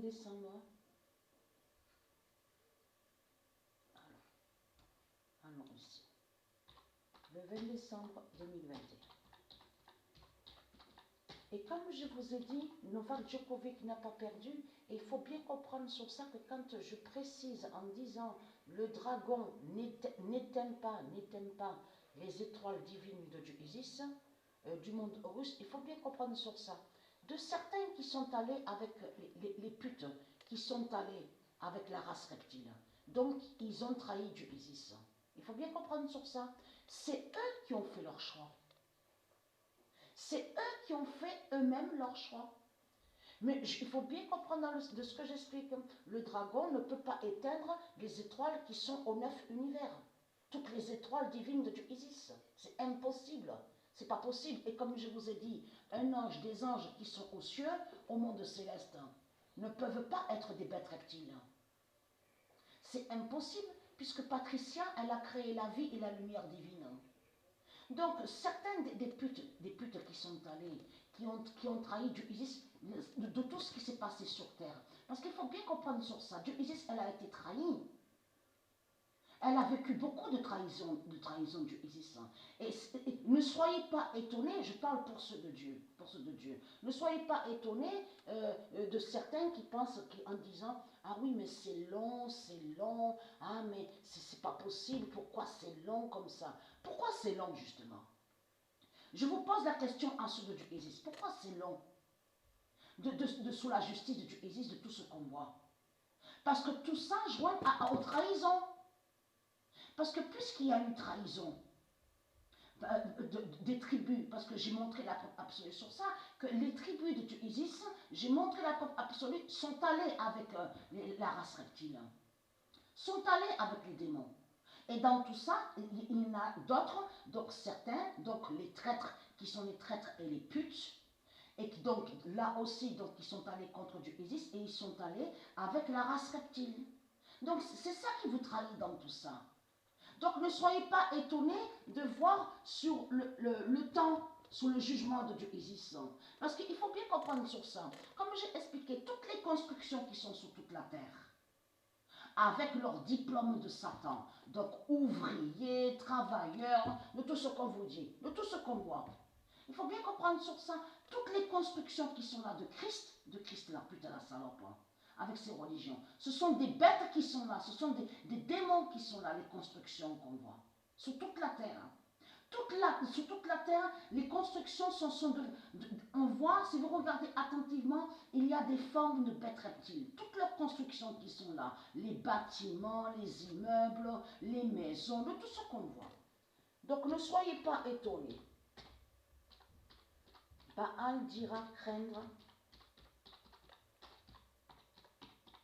décembre. Alors ici. Le 20 décembre 2021. Et comme je vous ai dit, Novak Djokovic n'a pas perdu. Et il faut bien comprendre sur ça que quand je précise en disant le dragon n'éteint pas les étoiles divines de Dieu Isis, du monde russe, il faut bien comprendre sur ça. De certains qui sont allés avec les putes, qui sont allés avec la race reptile. Donc, ils ont trahi Dieu Isis. Il faut bien comprendre sur ça. C'est eux qui ont fait leur choix. C'est eux qui ont fait eux-mêmes leur choix. Mais il faut bien comprendre de ce que j'explique. Le dragon ne peut pas éteindre les étoiles qui sont aux 9 univers. Toutes les étoiles divines de Dieu Isis. C'est impossible. C'est pas possible. Et comme je vous ai dit, un ange, des anges qui sont aux cieux, au monde céleste, ne peuvent pas être des bêtes reptiles. C'est impossible, puisque Patricia, elle a créé la vie et la lumière divine. Donc, certains des putes qui sont allées, qui ont trahi Dieu Isis, de tout ce qui s'est passé sur terre. Parce qu'il faut bien comprendre sur ça. Dieu Isis, elle a été trahie. Elle a vécu beaucoup de trahison Dieu Isis. Et ne soyez pas étonnés, je parle pour ceux de Dieu, Ne soyez pas étonnés de certains qui pensent en disant ah oui mais c'est long, ah mais c'est pas possible, pourquoi c'est long comme ça? Pourquoi c'est long justement? Je vous pose la question à ceux de Dieu Isis, pourquoi c'est long sous la justice de Dieu Isis, de tout ce qu'on voit? Parce que tout ça joint aux trahisons. Parce que puisqu'il y a eu trahison des tribus, parce que j'ai montré la preuve absolue sur ça, que les tribus de Dieu Isis, j'ai montré la preuve absolue, sont allées avec la race reptile, sont allées avec les démons. Et dans tout ça, il y en a d'autres, donc certains, donc les traîtres, qui sont les traîtres et les putes, et qui donc là aussi, donc ils sont allés contre Dieu Isis, et ils sont allés avec la race reptile. Donc c'est ça qui vous trahit dans tout ça. Donc ne soyez pas étonnés de voir sur le temps, sur le jugement de Dieu Isis. Parce qu'il faut bien comprendre sur ça. Comme j'ai expliqué, toutes les constructions qui sont sur toute la terre, avec leur diplôme de Satan, donc ouvriers, travailleurs, de tout ce qu'on vous dit, de tout ce qu'on voit. Il faut bien comprendre sur ça. Toutes les constructions qui sont là de Christ la pute à la salope, avec ces religions. Ce sont des bêtes qui sont là, ce sont des démons qui sont là, les constructions qu'on voit. Sur toute la terre. Sur toute la terre, les constructions sont on voit, si vous regardez attentivement, il y a des formes de bêtes reptiles. Toutes leurs constructions qui sont là, les bâtiments, les immeubles, les maisons, de tout ce qu'on voit. Donc ne soyez pas étonnés. Baal dira craindre.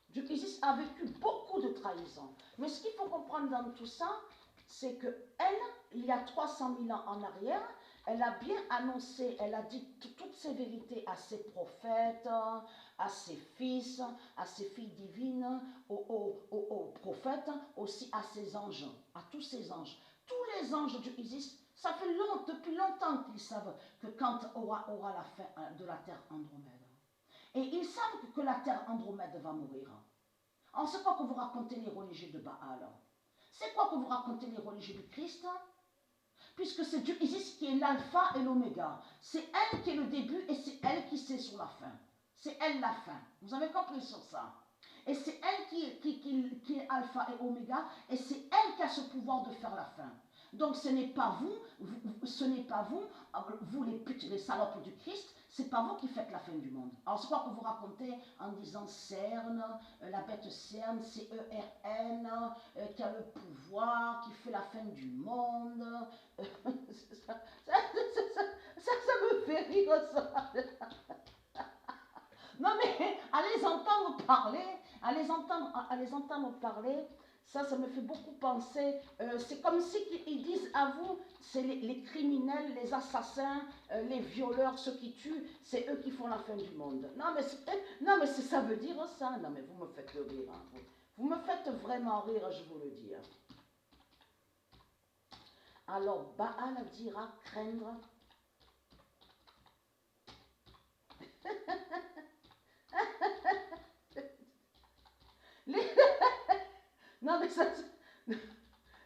Dieu Isis a vécu beaucoup de trahisons. Mais ce qu'il faut comprendre dans tout ça, c'est qu'elle, il y a 300 000 ans en arrière, elle a bien annoncé, elle a dit toutes ces vérités à ses prophètes, à ses fils, à ses filles divines, aux prophètes, aussi à ses anges, à tous ces anges. Tous les anges de Dieu Isis, ça fait depuis longtemps qu'ils savent que quand aura la fin de la terre Andromède. Et ils savent que la terre Andromède va mourir. Alors c'est quoi que vous racontez les religieux de Baal? C'est quoi que vous racontez les religieux du Christ? Puisque c'est Dieu Isis qui est l'alpha et l'oméga. C'est elle qui est le début et c'est elle qui sait sur la fin. C'est elle la fin. Vous avez compris sur ça? Et c'est elle qui est alpha et oméga et c'est elle qui a ce pouvoir de faire la fin. Donc ce n'est pas vous les putes, les salopes du Christ, c'est pas vous qui faites la fin du monde. Alors c'est quoi que vous racontez en disant CERN, la bête CERN, CERN, qui a le pouvoir, qui fait la fin du monde. Ça me fait rire ça. Non mais à les entendre parler, ça me fait beaucoup penser. C'est comme si ils disent à vous, c'est les criminels, les assassins, les violeurs, ceux qui tuent, c'est eux qui font la fin du monde. Non mais ça veut dire ça. Non mais vous me faites rire. Hein. Vous me faites vraiment rire, je vous le dis. Hein. Alors Baal dira craindre.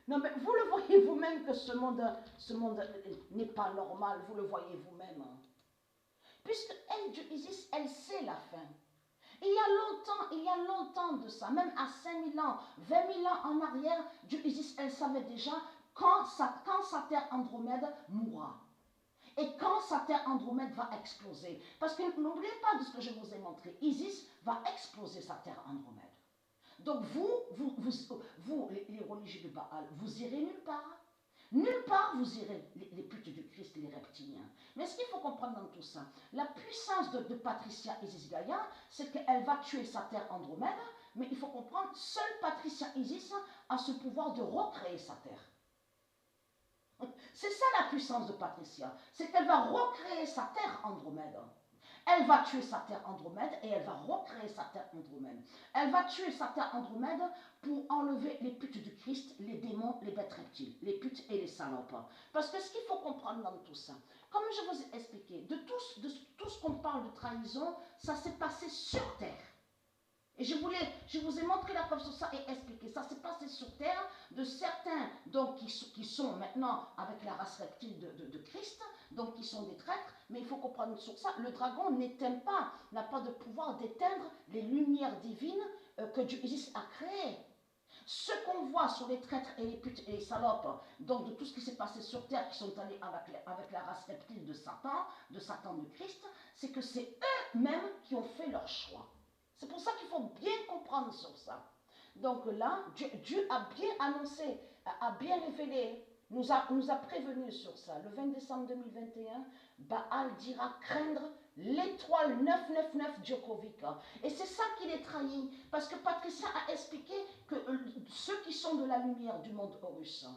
Non, mais vous le voyez vous-même que ce monde n'est pas normal, vous le voyez vous-même. Puisque elle, Dieu Isis, elle sait la fin. Il y a longtemps de ça, même à 5000 ans, 20 000 ans en arrière, Dieu Isis, elle savait déjà quand sa terre Andromède mourra. Et quand sa terre Andromède va exploser. Parce que n'oubliez pas de ce que je vous ai montré. Isis va exploser sa terre Andromède. Donc vous les religieux de Baal, vous irez nulle part. Nulle part vous irez, les putes du Christ, les reptiliens. Mais ce qu'il faut comprendre dans tout ça, la puissance de Patricia Isis Gaïa, c'est qu'elle va tuer sa terre Andromède, mais il faut comprendre, seule Patricia Isis a ce pouvoir de recréer sa terre. C'est ça la puissance de Patricia, c'est qu'elle va recréer sa terre Andromède. Elle va tuer sa terre Andromède et elle va recréer sa terre Andromède. Elle va tuer sa terre Andromède pour enlever les putes du Christ, les démons, les bêtes reptiles, les putes et les salopes. Parce que ce qu'il faut comprendre dans tout ça, comme je vous ai expliqué, de tout ce qu'on parle de trahison, ça s'est passé sur terre. Et je vous ai montré la preuve sur ça et expliqué. Ça s'est passé sur terre de certains donc, qui sont maintenant avec la race reptile de Christ, donc qui sont des traîtres, mais il faut comprendre sur ça, le dragon n'éteint pas, n'a pas de pouvoir d'éteindre les lumières divines que Dieu Isis a créées. Ce qu'on voit sur les traîtres et les putes et les salopes, donc de tout ce qui s'est passé sur terre, qui sont allés avec la race reptile de Satan de Christ, c'est que c'est eux-mêmes qui ont fait leur choix. C'est pour ça qu'il faut bien comprendre sur ça. Donc là, Dieu a bien annoncé, a bien révélé, nous a prévenus sur ça. Le 20 décembre 2021, Baal dira craindre l'étoile 999 Djokovic. Et c'est ça qui les trahit. Parce que Patricia a expliqué que ceux qui sont de la lumière du monde Horus,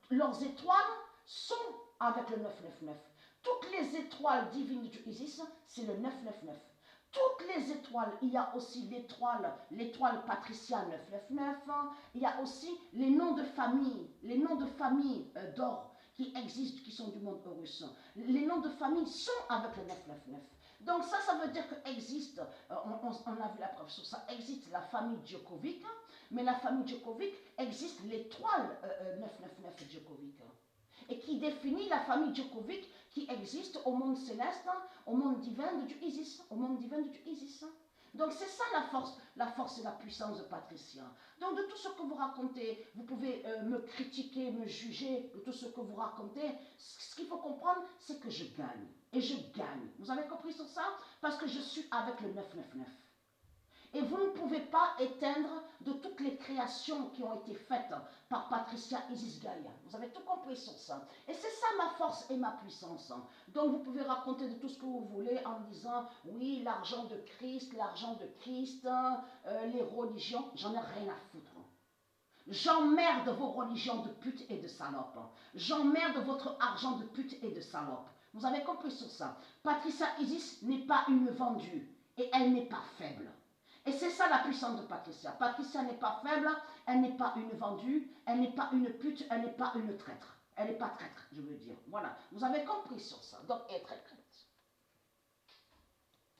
leurs étoiles sont avec le 999. Toutes les étoiles divines de Dieu Isis, c'est le 999. Toutes les étoiles, il y a aussi l'étoile Patricia 999, il y a aussi les noms de famille d'or qui existent, qui sont du monde Horus. Les noms de famille sont avec le 999. Donc ça veut dire qu'existe, on a vu la preuve sur ça, existe la famille Djokovic, mais la famille Djokovic existe l'étoile 999 Djokovic. Et qui définit la famille Djokovic qui existe au monde céleste, au monde divin de Dieu Isis, au monde divin de Dieu Isis. Donc c'est ça la force et la puissance de Patricia. Donc de tout ce que vous racontez, vous pouvez me critiquer, me juger de tout ce que vous racontez. Ce qu'il faut comprendre, c'est que je gagne. Et je gagne. Vous avez compris sur ça? Parce que je suis avec le 999. Et vous ne pouvez pas éteindre de toutes les créations qui ont été faites par Patricia Isis Gaïa. Vous avez tout compris sur ça. Et c'est ça ma force et ma puissance. Donc vous pouvez raconter de tout ce que vous voulez en disant, oui, l'argent de Christ, les religions, j'en ai rien à foutre. J'emmerde vos religions de putes et de salopes. J'emmerde votre argent de putes et de salopes. Vous avez compris sur ça. Patricia Isis n'est pas une vendue et elle n'est pas faible. Et c'est ça la puissance de Patricia. Patricia n'est pas faible, elle n'est pas une vendue, elle n'est pas une pute, elle n'est pas une traître. Elle n'est pas traître, je veux dire. Voilà, vous avez compris sur ça. Donc, être traître.